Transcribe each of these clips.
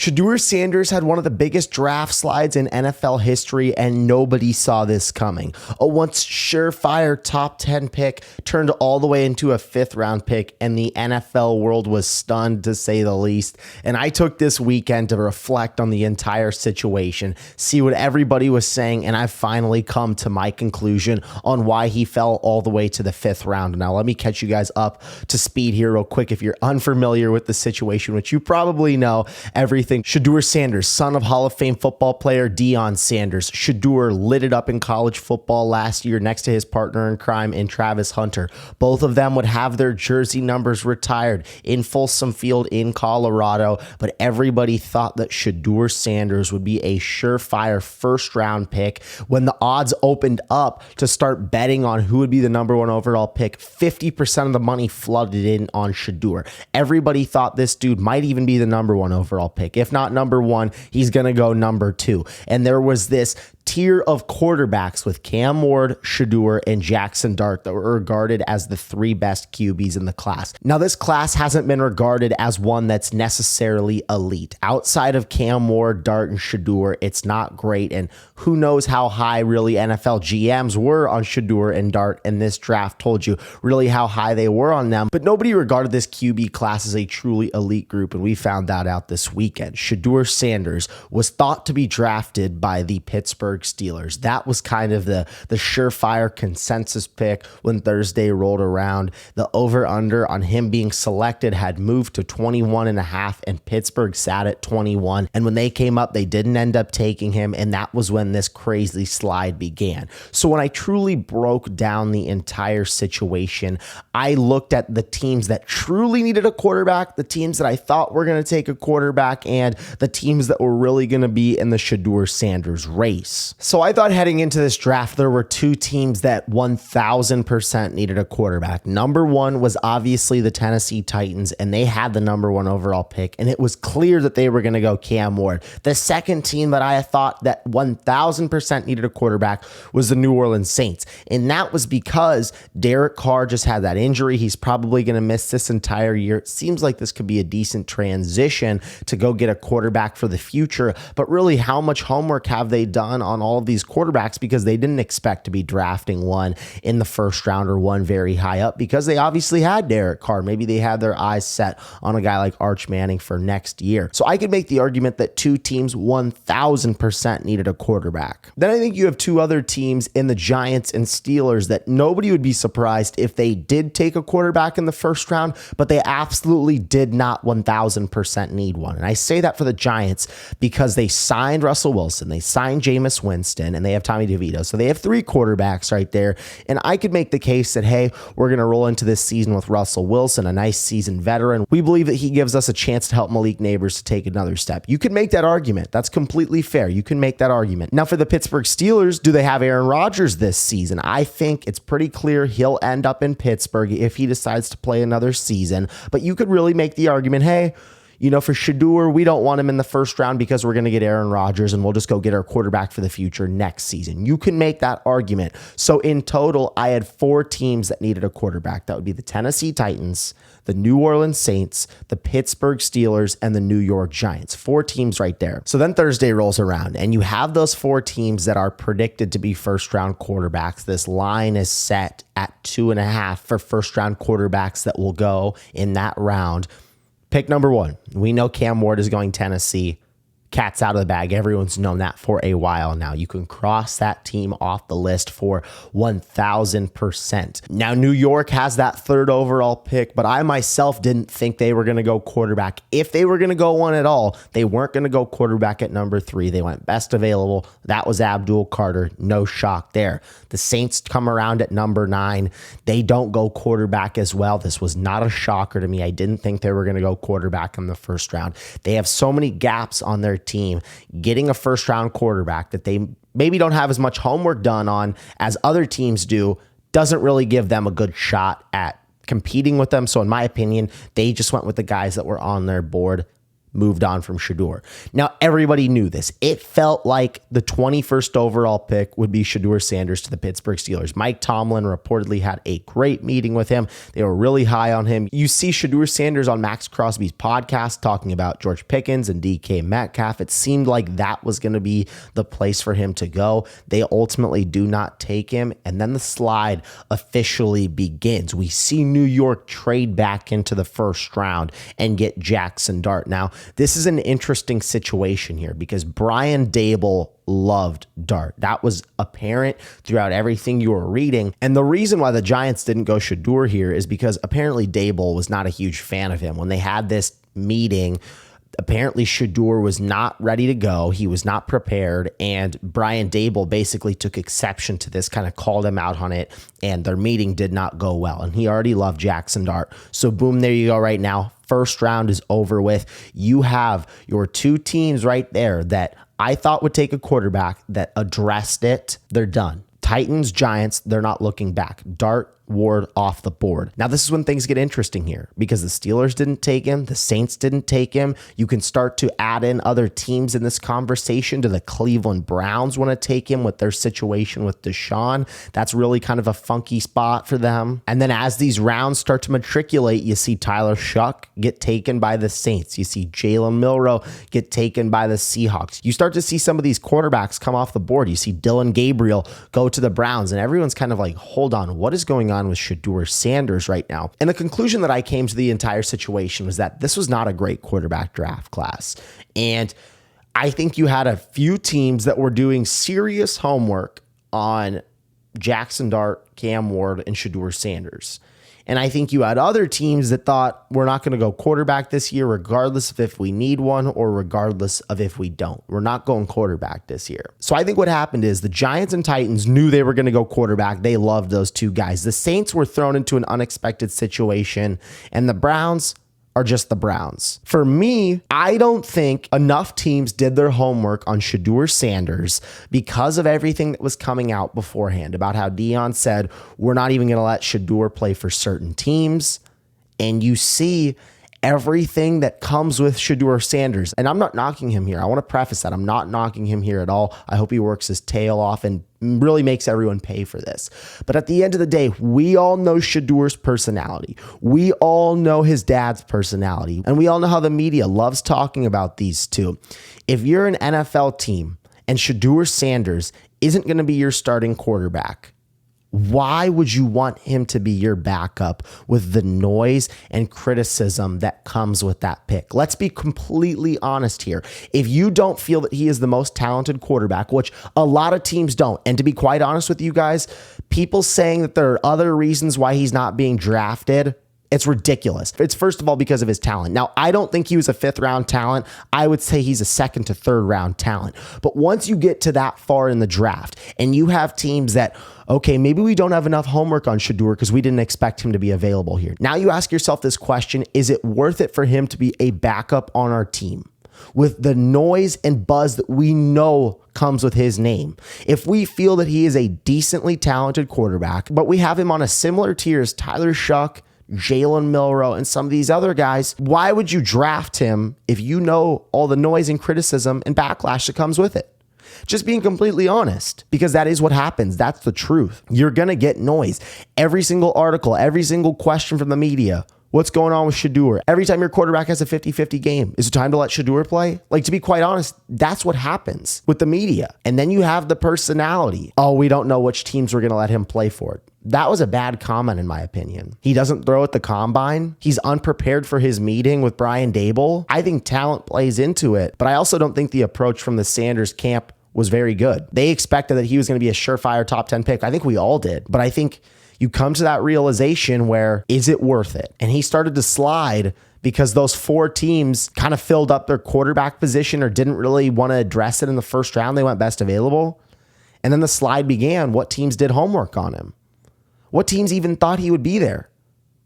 Shedeur Sanders had one of the biggest draft slides in NFL history, and nobody saw this coming. A once surefire top 10 pick turned all the way into a 5th round pick, and the NFL world was stunned, to say the least. And I took this weekend to reflect on the entire situation, see what everybody was saying, and I've finally come to my conclusion on why he fell all the way to the 5th round. Now, let me catch you guys up to speed here real quick. If you're unfamiliar with the situation, which you probably know, everything. Shedeur Sanders, son of Hall of Fame football player Deion Sanders. Shedeur lit it up in college football last year next to his partner in crime in Travis Hunter. Both of them would have their jersey numbers retired in Folsom Field in Colorado, but everybody thought that Shedeur Sanders would be a surefire first-round pick. When the odds opened up to start betting on who would be the number 1 overall pick, 50% of the money flooded in on Shedeur. Everybody thought this dude might even be the number 1 overall pick. If not number 1, he's going to go number 2. And there was this tier of quarterbacks with Cam Ward, Shedeur, and Jackson Dart that were regarded as the 3 best QBs in the class. Now, this class hasn't been regarded as one that's necessarily elite. Outside of Cam Ward, Dart, and Shedeur, it's not great, and who knows how high really NFL GMs were on Shedeur and Dart, and this draft told you really how high they were on them, but nobody regarded this QB class as a truly elite group, and we found that out this weekend. Shedeur Sanders was thought to be drafted by the Pittsburgh Steelers. That was kind of the surefire consensus pick when Thursday rolled around. The over-under on him being selected had moved to 21.5, and Pittsburgh sat at 21. And when they came up, they didn't end up taking him, and that was when this crazy slide began. So when I truly broke down the entire situation, I looked at the teams that truly needed a quarterback, the teams that I thought were going to take a quarterback, and the teams that were really going to be in the Shedeur Sanders race. So I thought heading into this draft, there were 2 teams that 1000% needed a quarterback. Number 1 was obviously the Tennessee Titans, and they had the number 1 overall pick, and it was clear that they were going to go Cam Ward. The second team that I thought that 1000% needed a quarterback was the New Orleans Saints, and that was because Derek Carr just had that injury. He's probably going to miss this entire year. It seems like this could be a decent transition to go get a quarterback for the future, but really, how much homework have they done on all of these quarterbacks, because they didn't expect to be drafting one in the first round or one very high up, because they obviously had Derek Carr. Maybe they had their eyes set on a guy like Arch Manning for next year. So I could make the argument that 2 teams 1000% needed a quarterback. Then I think you have 2 other teams in the Giants and Steelers that nobody would be surprised if they did take a quarterback in the first round, but they absolutely did not 1000% need one. And I say that for the Giants because they signed Russell Wilson, they signed Jameis Winston, and they have Tommy DeVito. So they have 3 quarterbacks right there. And I could make the case that, hey, we're going to roll into this season with Russell Wilson, a nice seasoned veteran. We believe that he gives us a chance to help Malik Neighbors to take another step. You can make that argument. That's completely fair. You can make that argument. Now, for the Pittsburgh Steelers, do they have Aaron Rodgers this season? I think it's pretty clear he'll end up in Pittsburgh if he decides to play another season. But you could really make the argument, hey, for Shedeur, we don't want him in the first round because we're going to get Aaron Rodgers and we'll just go get our quarterback for the future next season. You can make that argument. So in total, I had 4 teams that needed a quarterback. That would be the Tennessee Titans, the New Orleans Saints, the Pittsburgh Steelers, and the New York Giants. 4 teams right there. So then Thursday rolls around and you have those 4 teams that are predicted to be first round quarterbacks. This line is set at 2.5 for first round quarterbacks that will go in that round. Pick number 1. We know Cam Ward is going Tennessee. Cat's out of the bag. Everyone's known that for a while now. You can cross that team off the list for 1000%. Now, New York has that 3rd overall pick, but I myself didn't think they were going to go quarterback. If they were going to go one at all, they weren't going to go quarterback at number 3. They went best available. That was Abdul Carter. No shock there. The Saints come around at number 9. They don't go quarterback as well. This was not a shocker to me. I didn't think they were going to go quarterback in the first round. They have so many gaps on their team. Getting a first round quarterback that they maybe don't have as much homework done on as other teams do doesn't really give them a good shot at competing with them. So in my opinion, they just went with the guys that were on their board. moved on from Shedeur. Now, everybody knew this. It felt like the 21st overall pick would be Shedeur Sanders to the Pittsburgh Steelers. Mike Tomlin reportedly had a great meeting with him. They were really high on him. You see Shedeur Sanders on Max Crosby's podcast talking about George Pickens and DK Metcalf. It seemed like that was going to be the place for him to go. They ultimately do not take him, and then the slide officially begins. We see New York trade back into the first round and get Jackson Dart. Now, this is an interesting situation here because Brian Daboll loved Dart. That was apparent throughout everything you were reading. And the reason why the Giants didn't go Shedeur here is because apparently Daboll was not a huge fan of him. When they had this meeting, apparently Shedeur was not ready to go. He was not prepared. And Brian Daboll basically took exception to this, kind of called him out on it. And their meeting did not go well. And he already loved Jackson Dart. So boom, there you go right now. First round is over with. You have your two teams right there that I thought would take a quarterback that addressed it. They're done. Titans, Giants, they're not looking back. Dart, Ward off the board. Now, this is when things get interesting here because the Steelers didn't take him. The Saints didn't take him. You can start to add in other teams in this conversation. Do the Cleveland Browns want to take him with their situation with Deshaun? That's really kind of a funky spot for them. And then as these rounds start to matriculate, you see Tyler Shuck get taken by the Saints. You see Jalen Milroe get taken by the Seahawks. You start to see some of these quarterbacks come off the board. You see Dylan Gabriel go to the Browns, and everyone's kind of like, hold on, what is going on with Shedeur Sanders right now? And the conclusion that I came to the entire situation was that this was not a great quarterback draft class. And I think you had a few teams that were doing serious homework on Jackson Dart, Cam Ward, and Shedeur Sanders. And I think you had other teams that thought we're not going to go quarterback this year, regardless of if we need one or regardless of if we don't. We're not going quarterback this year. So I think what happened is the Giants and Titans knew they were going to go quarterback. They loved those two guys. The Saints were thrown into an unexpected situation, and the Browns are just the Browns. For me, I don't think enough teams did their homework on Shedeur Sanders because of everything that was coming out beforehand about how Deion said, we're not even going to let Shedeur play for certain teams. And you see everything that comes with Shedeur Sanders. And I'm not knocking him here. I want to preface that. I'm not knocking him here at all. I hope he works his tail off and really makes everyone pay for this. But at the end of the day, we all know Shedeur's personality. We all know his dad's personality. And we all know how the media loves talking about these two. If you're an NFL team and Shedeur Sanders isn't going to be your starting quarterback, why would you want him to be your backup with the noise and criticism that comes with that pick? Let's be completely honest here. If you don't feel that he is the most talented quarterback, which a lot of teams don't, and to be quite honest with you guys, people saying that there are other reasons why he's not being drafted, it's ridiculous. It's first of all because of his talent. Now, I don't think he was a fifth round talent. I would say he's a second to third round talent. But once you get to that far in the draft and you have teams that, okay, maybe we don't have enough homework on Shedeur because we didn't expect him to be available here. Now you ask yourself this question, is it worth it for him to be a backup on our team? With the noise and buzz that we know comes with his name. If we feel that he is a decently talented quarterback, but we have him on a similar tier as Tyler Shuck, Jalen Milroe, and some of these other guys, why would you draft him if you know all the noise and criticism and backlash that comes with it? Just being completely honest, because that is what happens. That's the truth. You're going to get noise. Every single article, every single question from the media. What's going on with Shedeur? Every time your quarterback has a 50-50 game, is it time to let Shedeur play? Like, to be quite honest, that's what happens with the media. And then you have the personality. Oh, we don't know which teams we're going to let him play for. That was a bad comment, in my opinion. He doesn't throw at the combine. He's unprepared for his meeting with Brian Daboll. I think talent plays into it, but I also don't think the approach from the Sanders camp was very good. They expected that he was going to be a surefire top 10 pick. I think we all did, but I think you come to that realization where, is it worth it? And he started to slide because those four teams kind of filled up their quarterback position or didn't really want to address it in the first round. They went best available. And then the slide began. What teams did homework on him? What teams even thought he would be there?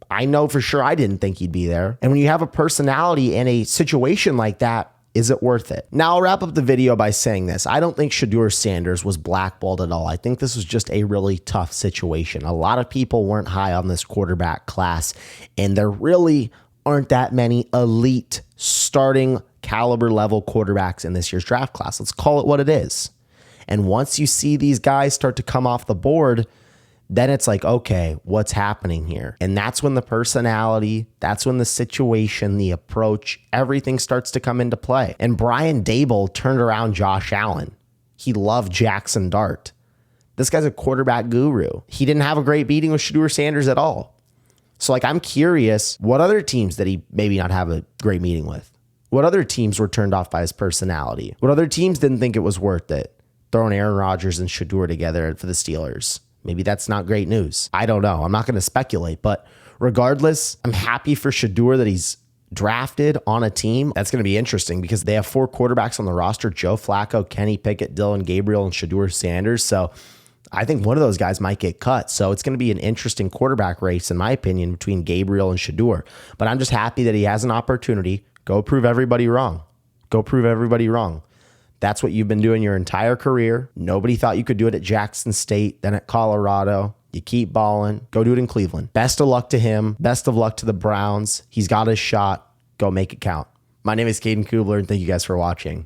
I know for sure I didn't think he'd be there. And when you have a personality in a situation like that, is it worth it? Now, I'll wrap up the video by saying this. I don't think Shedeur Sanders was blackballed at all. I think this was just a really tough situation. A lot of people weren't high on this quarterback class, and there really aren't that many elite starting caliber level quarterbacks in this year's draft class. Let's call it what it is. And once you see these guys start to come off the board, then it's like, okay, what's happening here? And that's when the personality, that's when the situation, the approach, everything starts to come into play. And Brian Daboll turned around Josh Allen. He loved Jackson Dart. This guy's a quarterback guru. He didn't have a great meeting with Shedeur Sanders at all. So like, I'm curious, what other teams did he maybe not have a great meeting with? What other teams were turned off by his personality? What other teams didn't think it was worth it? Throwing Aaron Rodgers and Shedeur together for the Steelers. Maybe that's not great news. I don't know. I'm not going to speculate, but regardless, I'm happy for Shedeur that he's drafted on a team. That's going to be interesting because they have 4 quarterbacks on the roster: Joe Flacco, Kenny Pickett, Dylan Gabriel, and Shedeur Sanders. So I think one of those guys might get cut. So it's going to be an interesting quarterback race, in my opinion, between Gabriel and Shedeur. But I'm just happy that he has an opportunity. Go prove everybody wrong. Go prove everybody wrong. That's what you've been doing your entire career. Nobody thought you could do it at Jackson State, then at Colorado. You keep balling. Go do it in Cleveland. Best of luck to him. Best of luck to the Browns. He's got his shot. Go make it count. My name is Caden Kubler, and thank you guys for watching.